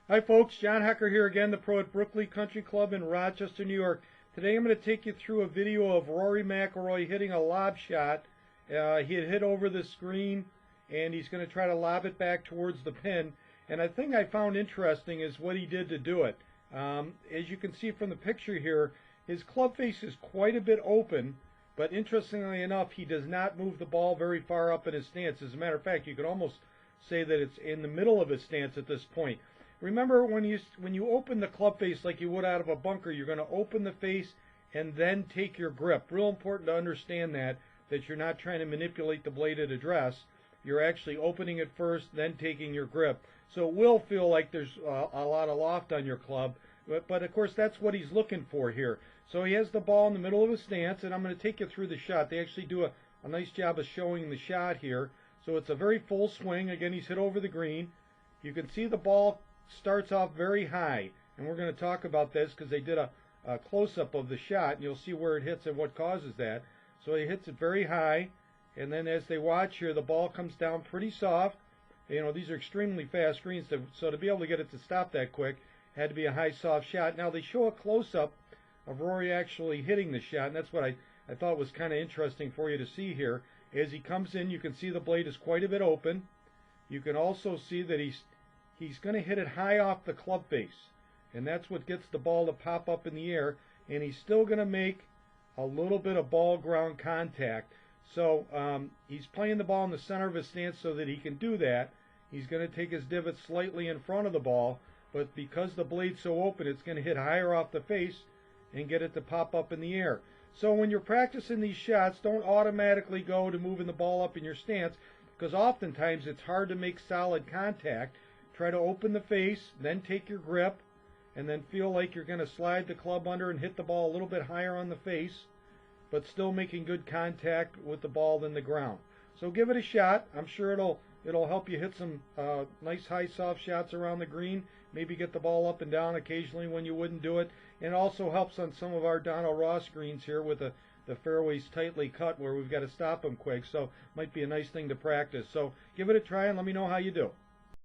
Hi folks, John Hecker here again, the pro at Brookley Country Club in Rochester, New York. Today I'm going to take you through a video of Rory McIlroy hitting a lob shot. He had hit over the screen and he's going to try to lob it back towards the pin. And the thing I found interesting is what he did to do it. As you can see from the picture here, his club face is quite a bit open, but interestingly enough, he does not move the ball very far up in his stance. As a matter of fact, you could almost say that it's in the middle of his stance at this point. Remember, when you open the club face like you would out of a bunker, you're going to open the face and then take your grip. Real important to understand that you're not trying to manipulate the blade at address. You're actually opening it first, then taking your grip. So it will feel like there's a lot of loft on your club, but of course that's what he's looking for here. So he has the ball in the middle of his stance, and I'm going to take you through the shot. They actually do a nice job of showing the shot here. So it's a very full swing. Again, he's hit over the green. You can see the ball starts off very high, and we're going to talk about this because they did a close-up of the shot, and you'll see where it hits and what causes that. So he hits it very high, and then as they watch here, the ball comes down pretty soft. You know, these are extremely fast greens, so to be able to get it to stop that quick, had to be a high, soft shot. Now they show a close-up of Rory actually hitting the shot, and that's what I thought was kind of interesting for you to see here. As he comes in, you can see the blade is quite a bit open. You can also see that he's going to hit it high off the club face, and that's what gets the ball to pop up in the air, and he's still going to make a little bit of ball ground contact. So he's playing the ball in the center of his stance so that he can do that. He's going to take his divot slightly in front of the ball, but because the blade's so open, it's going to hit higher off the face and get it to pop up in the air. So when you're practicing these shots, don't automatically go to moving the ball up in your stance, because oftentimes it's hard to make solid contact. Try to open the face, then take your grip, and then feel like you're going to slide the club under and hit the ball a little bit higher on the face, but still making good contact with the ball than the ground. So give it a shot. I'm sure it'll help you hit some nice high soft shots around the green. Maybe get the ball up and down occasionally when you wouldn't do it. And it also helps on some of our Donald Ross greens here with the fairways tightly cut where we've got to stop them quick. So might be a nice thing to practice. So give it a try and let me know how you do.